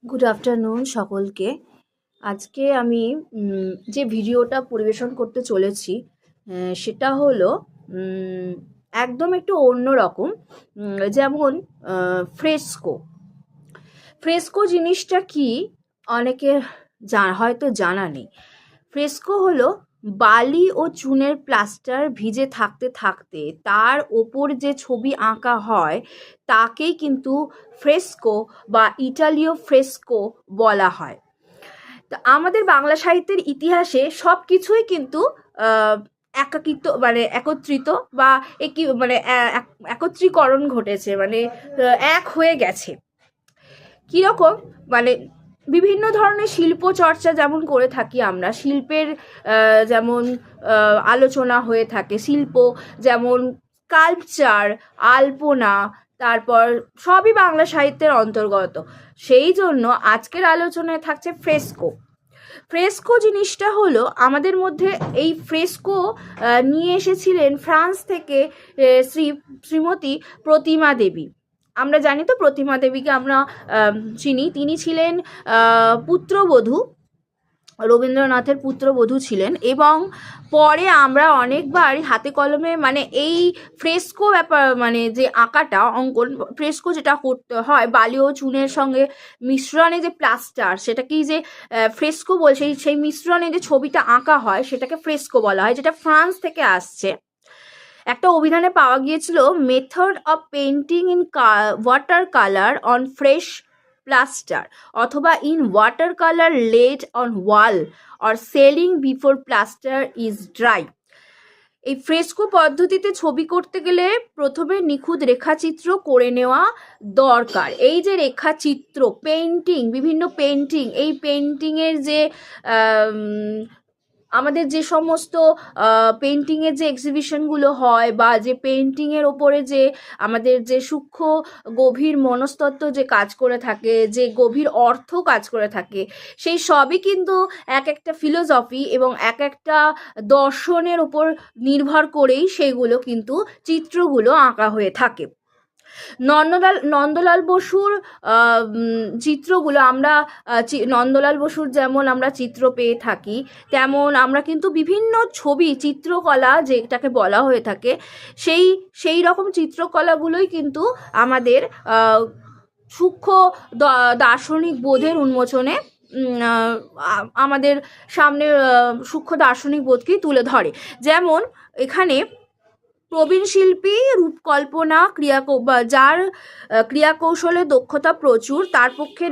Good afternoon সকলকে। আজকে আমি যে ভিডিওটা পরিবেশন করতে চলেছি সেটা হলো একদম একটু অন্যরকম। যেমন ফ্রেস্কো। ফ্রেস্কো জিনিসটা কি অনেকের হয়তো জানা নেই। ফ্রেস্কো হলো বালি ও চুনের প্লাস্টার ভিজে থাকতে থাকতে তার ওপর যে ছবি আঁকা হয় তাকেই কিন্তু ফ্রেস্কো বা ইটালীয় ফ্রেস্কো বলা হয়। তা আমাদের বাংলা সাহিত্যের ইতিহাসে সব কিছুই কিন্তু একাকিত মানে একত্রিত বা একই মানে একত্রীকরণ ঘটেছে, মানে এক হয়ে গেছে। কীরকম মানে বিভিন্ন ধরনের শিল্প চর্চা যেমন করে থাকি আমরা, শিল্পের যেমন আলোচনা হয়ে থাকে, শিল্প যেমন স্কাল্পচার, আলপনা, তারপর সবই বাংলা সাহিত্যের অন্তর্গত। সেই জন্য আজকের আলোচনায় থাকছে ফ্রেস্কো। ফ্রেস্কো জিনিসটা হলো আমাদের মধ্যে এই ফ্রেস্কো নিয়ে এসেছিলেন ফ্রান্স থেকে শ্রীমতী প্রতিমা দেবী। আমরা জানি তো প্রতিমা দেবীকে আমরা চিনি, তিনি ছিলেন পুত্রবধূ, রবীন্দ্রনাথের পুত্রবধূ ছিলেন। এবং পরে আমরা অনেকবার হাতে কলমে মানে এই ফ্রেস্কো ব্যাপার মানে যে আঁকাটা অঙ্কন ফ্রেস্কো যেটা করতে হয় বালি ও চুনের সঙ্গে মিশ্রণে যে প্লাস্টার, সেটাকেই যে ফ্রেস্কো বলে, সেই মিশ্রণে যে ছবিটা আঁকা হয় সেটাকে ফ্রেস্কো বলা হয়, যেটা ফ্রান্স থেকে আসছে। একটা অভিধানে পাওয়া গিয়েছিল method of painting in water colour on fresh plaster অথবা in water colour laid on wall or ceiling before plaster is dry. এই ফ্রেস্কো পদ্ধতিতে ছবি করতে গেলে প্রথমে নিখুঁত রেখাচিত্র করে নেওয়া দরকার। এই যে রেখাচিত্র পেন্টিং, বিভিন্ন পেন্টিং, এই পেন্টিংয়ের যে আমাদের যে সমস্ত পেন্টিংয়ের যে এক্সিবিশনগুলো হয় বা যে পেন্টিংয়ের ওপরে যে আমাদের যে সূক্ষ্ম গভীর মনস্তত্ত্ব যে কাজ করে থাকে, যে গভীর অর্থ কাজ করে থাকে, সেই সবই কিন্তু এক একটা ফিলোসফি এবং এক একটা দর্শনের ওপর নির্ভর করেই সেগুলো কিন্তু চিত্রগুলো আঁকা হয়ে থাকে। নন্দলাল বসুর চিত্রগুলো আমরা নন্দলাল বসুর যেমন আমরা চিত্র পেয়ে থাকি, তেমন আমরা কিন্তু বিভিন্ন ছবি চিত্রকলা যেটাকে বলা হয়ে থাকে সেই রকম চিত্রকলাগুলোই কিন্তু আমাদের সূক্ষ্ম দার্শনিক বোধের উন্মোচনে আমাদের সামনে সূক্ষ্ম দার্শনিক বোধকেই তুলে ধরে। যেমন এখানে প্রবীণ শিল্পী রূপকল্পনা যার ক্রিয়াকৌশলে দক্ষতা প্রচুর, তার পক্ষে